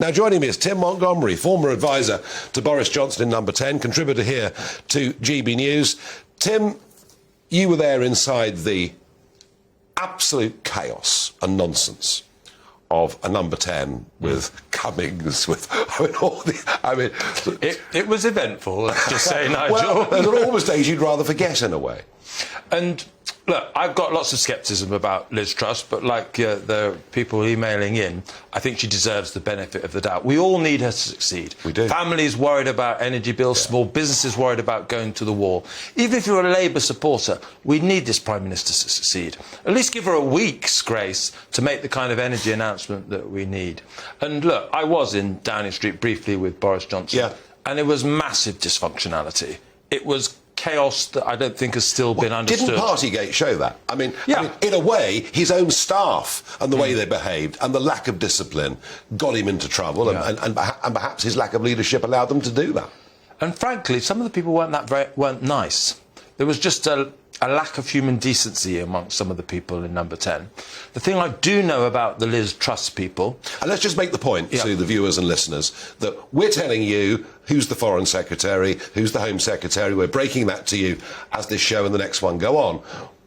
Now, joining me is Tim Montgomerie, former advisor to Boris Johnson in Number 10, contributor here to GBNews. Tim, you were there inside the absolute chaos and nonsense of a Number 10 with Cummings, with It was eventful, let's just say, Nigel. Well, there are always days you'd rather forget in a way. And look, I've got lots of scepticism about Liz Truss, but like the people emailing in, I think she deserves the benefit of the doubt. We all need her to succeed. We do. Families worried about energy bills, small businesses worried about going to the wall. Even if you're a Labour supporter, we need this Prime Minister to succeed. At least give her a week's grace to make the kind of energy announcement that we need. And look, I was in Downing Street briefly with Boris Johnson, and it was massive dysfunctionality. It was chaos that I don't think has still been understood. Didn't Partygate show that? I mean, in a way, his own staff and the way they behaved and the lack of discipline got him into trouble, and perhaps his lack of leadership allowed them to do that. And frankly, some of the people weren't nice. There was just a lack of human decency amongst some of the people in Number 10. The thing I do know about the Liz Truss people... And let's just make the point to the viewers and listeners that we're telling you who's the Foreign Secretary, who's the Home Secretary. We're breaking that to you as this show and the next one go on.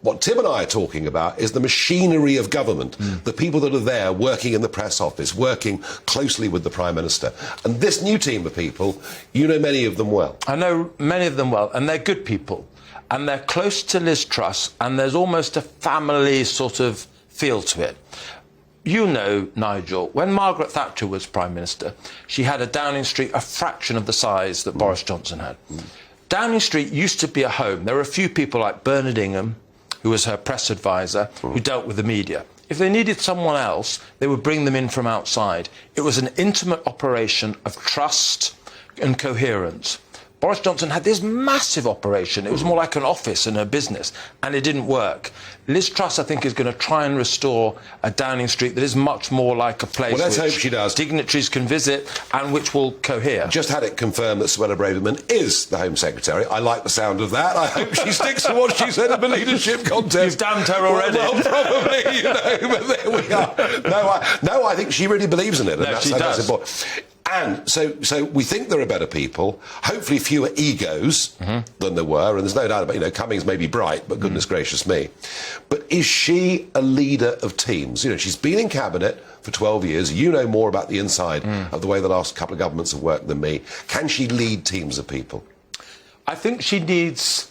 What Tim and I are talking about is the machinery of government, the people that are there working in the press office, working closely with the Prime Minister. And this new team of people, you know many of them well. I know many of them well, and they're good people. And they're close to Liz Truss, and there's almost a family sort of feel to it. You know, Nigel, when Margaret Thatcher was Prime Minister, she had a Downing Street a fraction of the size that Boris Johnson had. Downing Street used to be a home. There were a few people like Bernard Ingham, who was her press advisor, who dealt with the media. If they needed someone else, they would bring them in from outside. It was an intimate operation of trust and coherence. Boris Johnson had this massive operation. It was more like an office and a business, and it didn't work. Liz Truss, I think, is going to try and restore a Downing Street that is much more like a place let's which hope she does. Dignitaries can visit and which will cohere. Just had it confirmed that Suella Braverman is the Home Secretary. I like the sound of that. I hope she sticks to what she said in the leadership contest. You've damned her already. Well, probably, you know, but there we are. No, I think she really believes in it. And she does. That's important. And so we think there are better people, hopefully fewer egos than there were, and there's no doubt about, you know, Cummings may be bright, but goodness gracious me. But is she a leader of teams? You know, she's been in Cabinet for 12 years. You know more about the inside of the way the last couple of governments have worked than me. Can she lead teams of people? I think she needs...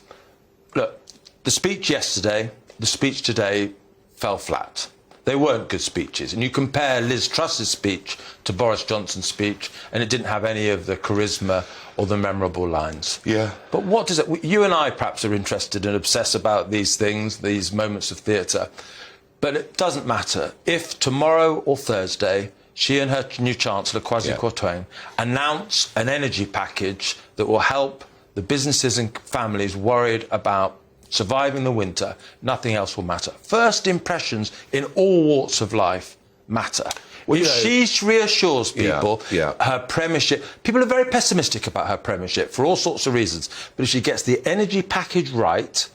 Look, the speech yesterday, the speech today fell flat. They weren't good speeches. And you compare Liz Truss's speech to Boris Johnson's speech, and it didn't have any of the charisma or the memorable lines. Yeah. But what does it... You and I perhaps are interested and obsess about these things, these moments of theatre. But it doesn't matter. If tomorrow or Thursday, she and her new Chancellor, Kwasi Kwarteng, announce an energy package that will help the businesses and families worried about surviving the winter, nothing else will matter. First impressions in all walks of life matter. Well, if she reassures people, her premiership... People are very pessimistic about her premiership for all sorts of reasons. But if she gets the energy package right,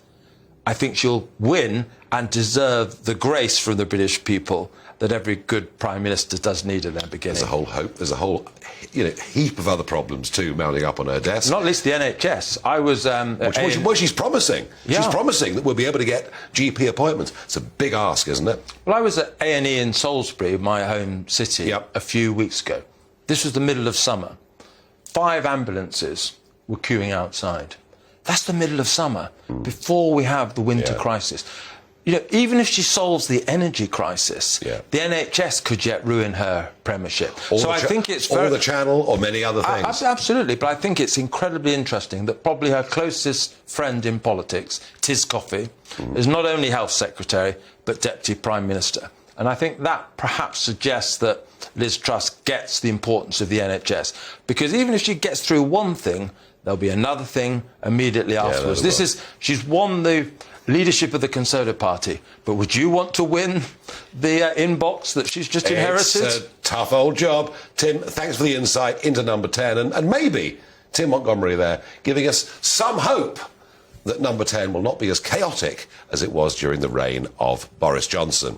I think she'll win and deserve the grace from the British people that every good Prime Minister does need at their beginning. There's a whole hope. There's a whole, heap of other problems too mounting up on her desk. Not least the NHS. I was... she's promising. Yeah. She's promising that we'll be able to get GP appointments. It's a big ask, isn't it? Well, I was at A&E in Salisbury, my home city, a few weeks ago. This was the middle of summer. 5 ambulances were queuing outside. That's the middle of summer, before we have the winter crisis. You know, even if she solves the energy crisis, the NHS could yet ruin her premiership. So I think it's or the Channel or many other things. Absolutely, but I think it's incredibly interesting that probably her closest friend in politics, Tiz Coffey, is not only Health Secretary but Deputy Prime Minister. And I think that perhaps suggests that Liz Truss gets the importance of the NHS. Because even if she gets through one thing, there'll be another thing immediately afterwards. She's won the leadership of the Conservative Party, but would you want to win the inbox that she's just inherited? It's a tough old job. Tim, thanks for the insight into Number 10, and maybe Tim Montgomerie there giving us some hope that Number 10 will not be as chaotic as it was during the reign of Boris Johnson.